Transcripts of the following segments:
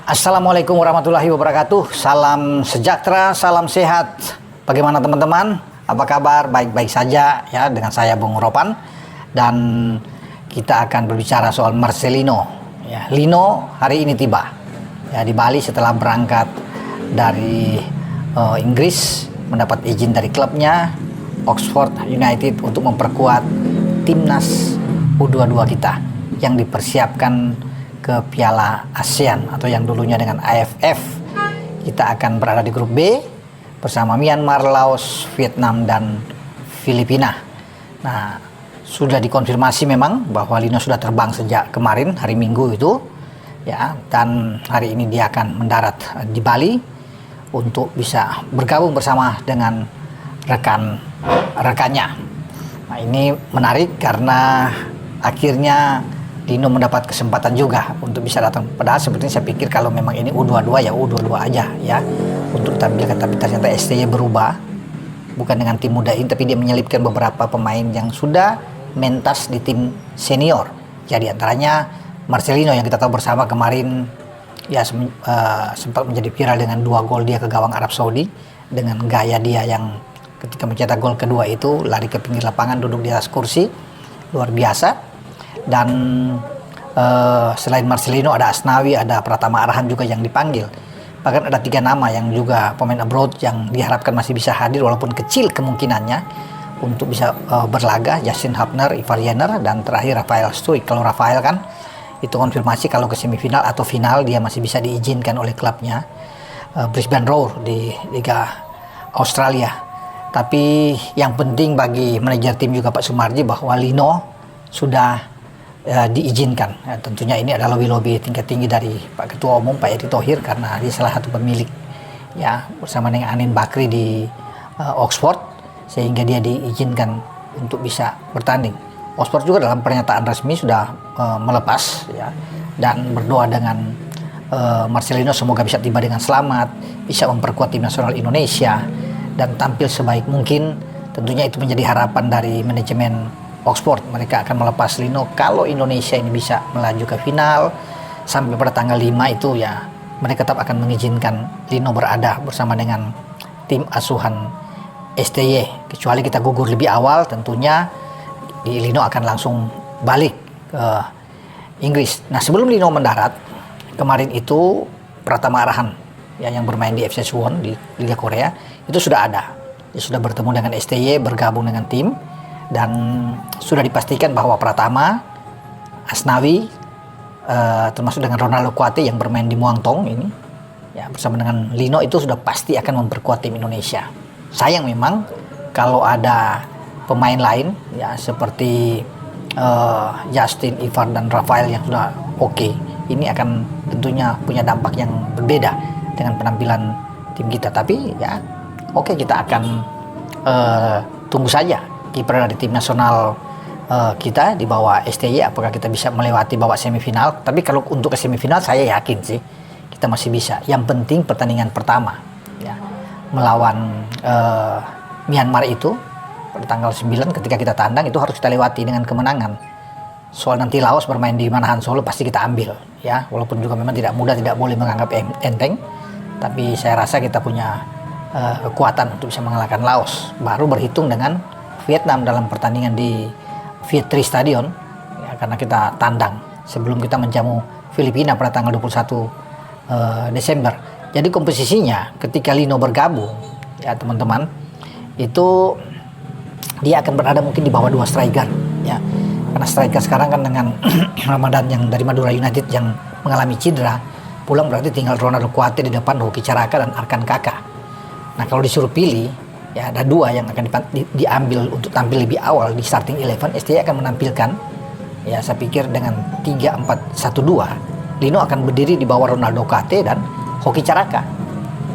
Assalamualaikum warahmatullahi wabarakatuh. Salam sejahtera, salam sehat. Bagaimana teman-teman? Apa kabar? Baik-baik saja ya, dengan saya Bung Ropan. Dan kita akan berbicara soal Marcelino. Ya, Lino hari ini tiba ya di Bali setelah berangkat dari Inggris, mendapat izin dari klubnya Oxford United untuk memperkuat timnas U22 kita yang dipersiapkan ke Piala ASEAN atau yang dulunya dengan AFF. Kita akan berada di grup B bersama Myanmar, Laos, Vietnam, dan Filipina. Nah, sudah dikonfirmasi memang bahwa Lino sudah terbang sejak kemarin hari Minggu itu ya, dan hari ini dia akan mendarat di Bali untuk bisa bergabung bersama dengan rekan-rekannya. Nah, ini menarik karena akhirnya Lino mendapat kesempatan juga untuk bisa datang. Padahal sebetulnya saya pikir kalau memang ini U22 ya U22 aja ya untuk tampilkan, tapi ternyata STY berubah, bukan dengan tim muda ini, tapi dia menyelipkan beberapa pemain yang sudah mentas di tim senior. Jadi antaranya Marcelino yang kita tahu bersama kemarin ya sempat menjadi viral dengan 2 gol dia ke gawang Arab Saudi, dengan gaya dia yang ketika mencetak gol kedua itu lari ke pinggir lapangan, duduk di atas kursi, luar biasa. Dan selain Marcelino ada Asnawi, ada Pratama Arhan juga yang dipanggil. Bahkan ada 3 nama yang juga pemain abroad yang diharapkan masih bisa hadir walaupun kecil kemungkinannya untuk bisa berlaga. Justin Hubner, Ivar Jenner, dan terakhir Rafael Stuik. Kalau Rafael kan itu konfirmasi kalau ke semifinal atau final dia masih bisa diizinkan oleh klubnya Brisbane Roar di Liga Australia. Tapi yang penting bagi manajer tim juga Pak Sumarji bahwa Lino sudah diizinkan. Ya, tentunya ini adalah lobby tingkat tinggi dari Pak Ketua Umum Pak Erick Thohir karena dia salah satu pemilik ya bersama dengan Anin Bakri di Oxford, sehingga dia diizinkan untuk bisa bertanding. Oxford juga dalam pernyataan resmi sudah melepas ya, dan berdoa dengan Marcelino semoga bisa tiba dengan selamat, bisa memperkuat tim nasional Indonesia dan tampil sebaik mungkin. Tentunya itu menjadi harapan dari manajemen Oxford. Mereka akan melepas Lino kalau Indonesia ini bisa melaju ke final sampai pada tanggal 5 itu ya, mereka tetap akan mengizinkan Lino berada bersama dengan tim asuhan STY. Kecuali kita gugur lebih awal, tentunya Lino akan langsung balik ke Inggris. Nah, sebelum Lino mendarat kemarin itu, Pratama Arhan ya, yang bermain di FC Suwon di Liga Korea itu sudah ada. Dia sudah bertemu dengan STY, bergabung dengan tim, dan sudah dipastikan bahwa Pratama, Asnawi, termasuk dengan Ronaldo Kuate yang bermain di Muangthong ini ya, bersama dengan Lino itu sudah pasti akan memperkuat tim Indonesia. Sayang memang kalau ada pemain lain ya seperti Justin, Ivar, dan Rafael yang sudah oke, ini akan tentunya punya dampak yang berbeda dengan penampilan tim kita. Tapi ya oke, kita akan tunggu saja kiper dari tim nasional kita di bawah STY, apakah kita bisa melewati babak semifinal. Tapi kalau untuk ke semifinal saya yakin sih kita masih bisa. Yang penting pertandingan pertama ya, melawan Myanmar itu pada tanggal 9 ketika kita tandang itu harus kita lewati dengan kemenangan. Soal nanti Laos bermain di Manahan Solo pasti kita ambil ya, walaupun juga memang tidak mudah, tidak boleh menganggap enteng, tapi saya rasa kita punya kekuatan untuk bisa mengalahkan Laos. Baru berhitung dengan Vietnam dalam pertandingan di Viet Tri Stadion ya, karena kita tandang sebelum kita menjamu Filipina pada tanggal 21 Desember. Jadi komposisinya ketika Lino bergabung ya teman-teman, itu dia akan berada mungkin di bawah 2 striker ya, karena striker sekarang kan dengan Ramadan yang dari Madura United yang mengalami cedera pulang, berarti tinggal Ronaldo Kuate di depan, Hoki Caraka dan Arkan Kaka. Nah, kalau disuruh pilih ya, ada 2 yang akan diambil untuk tampil lebih awal di starting 11. STY akan menampilkan ya, saya pikir dengan 3-4-1-2 Lino akan berdiri di bawah Ronaldo Kuate dan Hoki Caraka.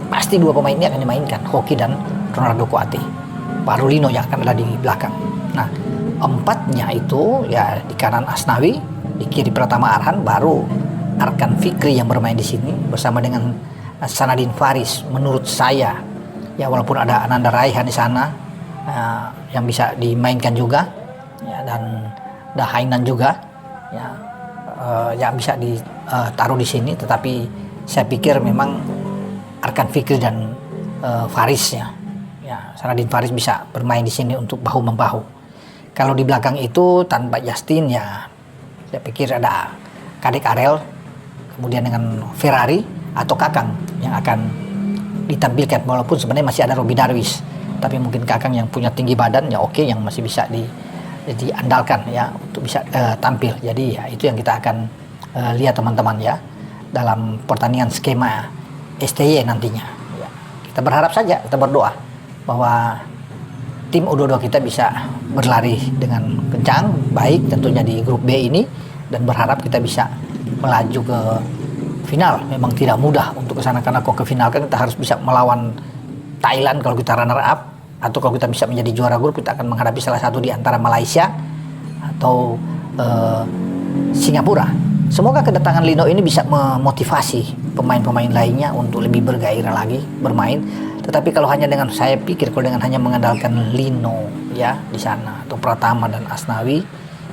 Pasti 2 pemain ini akan dimainkan, Hoki dan Ronaldo Kuate. Baru Lino yang akan ada di belakang. Nah, 4-nya itu ya, di kanan Asnawi, di kiri Pratama Arhan, baru Arkan Fikri yang bermain di sini bersama dengan Sanadin Faris. Menurut saya ya, walaupun ada Ananda Raihan di sana yang bisa dimainkan juga ya, dan ada Hainan juga ya, yang bisa ditaruh di sini, tetapi saya pikir memang Arkan Fikri dan Faris ya. Saladin Faris bisa bermain di sini untuk bahu membahu. Kalau di belakang itu tanpa Justin ya, saya pikir ada Kadek Arel, kemudian dengan Ferrari atau Kakang yang akan ditampilkan, walaupun sebenarnya masih ada Robby Darwish, tapi mungkin Kakang yang punya tinggi badan ya oke, yang masih bisa diandalkan ya untuk bisa tampil. Jadi ya itu yang kita akan lihat teman-teman ya dalam pertandingan skema STY nantinya ya. Kita berharap saja, kita berdoa bahwa tim U22 kita bisa berlari dengan kencang, baik tentunya di grup B ini, dan berharap kita bisa melaju ke final. Memang tidak mudah untuk ke sana, karena kalau ke final kan kita harus bisa melawan Thailand kalau kita runner up, atau kalau kita bisa menjadi juara grup kita akan menghadapi salah satu di antara Malaysia atau Singapura. Semoga kedatangan Lino ini bisa memotivasi pemain-pemain lainnya untuk lebih bergairah lagi bermain. Tetapi kalau hanya dengan, saya pikir kalau dengan hanya mengandalkan Lino ya di sana atau Pratama dan Asnawi,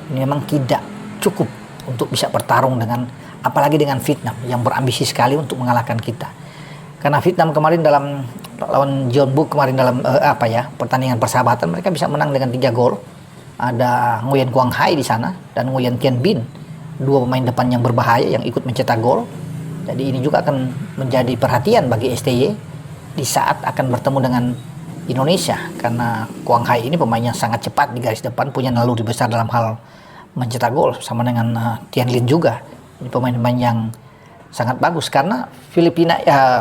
ini memang tidak cukup untuk bisa bertarung dengan, apalagi dengan Vietnam yang berambisi sekali untuk mengalahkan kita. Karena Vietnam kemarin dalam lawan Jeonbuk kemarin dalam pertandingan persahabatan, mereka bisa menang dengan 3 gol. Ada Nguyen Quang Hai di sana dan Nguyen Tien Binh, 2 pemain depan yang berbahaya yang ikut mencetak gol. Jadi ini juga akan menjadi perhatian bagi STY di saat akan bertemu dengan Indonesia, karena Quang Hai ini pemain yang sangat cepat di garis depan, punya naluri besar dalam hal mencetak gol, sama dengan Tien Lin juga. Ini pemain-pemain yang sangat bagus, karena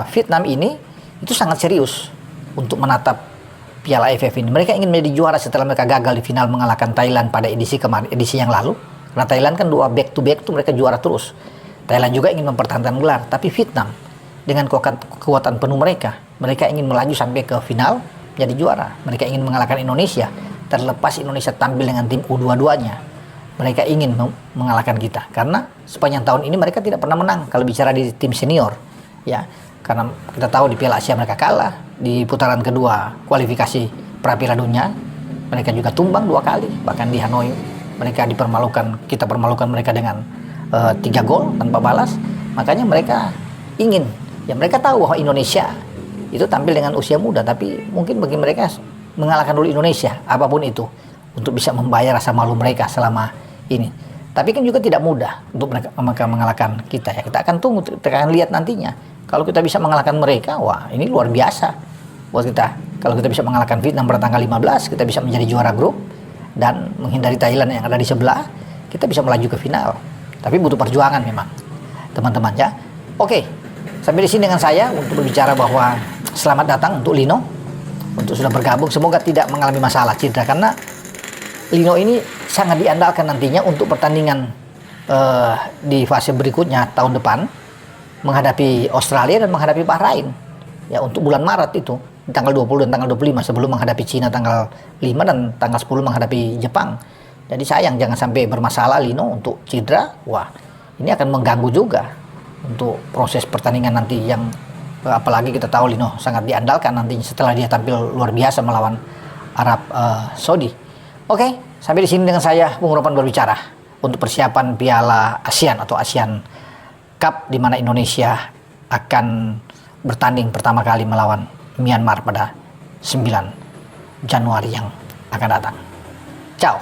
Vietnam ini itu sangat serius untuk menatap Piala AFF ini. Mereka ingin menjadi juara setelah mereka gagal di final mengalahkan Thailand pada edisi yang lalu. Karena Thailand kan 2 back to back itu mereka juara terus. Thailand juga ingin mempertahankan gelar, tapi Vietnam dengan kekuatan penuh mereka ingin melaju sampai ke final jadi juara. Mereka ingin mengalahkan Indonesia, terlepas Indonesia tampil dengan tim U22-nya. Mereka ingin mengalahkan kita, karena sepanjang tahun ini mereka tidak pernah menang kalau bicara di tim senior ya. Karena kita tahu di Piala Asia mereka kalah, di putaran kedua kualifikasi pra-Piala Dunia mereka juga tumbang 2 kali, bahkan di Hanoi mereka dipermalukan, kita permalukan mereka dengan 3 gol tanpa balas. Makanya mereka ingin, ya mereka tahu bahwa Indonesia itu tampil dengan usia muda, tapi mungkin bagi mereka mengalahkan dulu Indonesia apapun itu untuk bisa membayar rasa malu mereka selama ini. Tapi kan juga tidak mudah untuk mereka mengalahkan kita ya. Kita akan tunggu, kita akan lihat nantinya. Kalau kita bisa mengalahkan mereka, wah ini luar biasa buat kita. Kalau kita bisa mengalahkan Vietnam pada tanggal 15, kita bisa menjadi juara grup dan menghindari Thailand yang ada di sebelah, kita bisa melaju ke final. Tapi butuh perjuangan memang, teman-teman ya. Oke, sampai di sini dengan saya untuk berbicara bahwa selamat datang untuk Lino, untuk sudah bergabung. Semoga tidak mengalami masalah cedera, karena Lino ini sangat diandalkan nantinya untuk pertandingan di fase berikutnya tahun depan, menghadapi Australia dan menghadapi Bahrain ya, untuk bulan Maret itu tanggal 20 dan tanggal 25, sebelum menghadapi Cina tanggal 5 dan tanggal 10 menghadapi Jepang. Jadi sayang jangan sampai bermasalah Lino untuk cedera. Wah, ini akan mengganggu juga untuk proses pertandingan nanti, yang apalagi kita tahu Lino sangat diandalkan nantinya setelah dia tampil luar biasa melawan Arab Saudi. Oke, sampai di sini dengan saya Bung Ropan berbicara untuk persiapan Piala ASEAN atau ASEAN Cup, di mana Indonesia akan bertanding pertama kali melawan Myanmar pada 9 Januari yang akan datang. Ciao.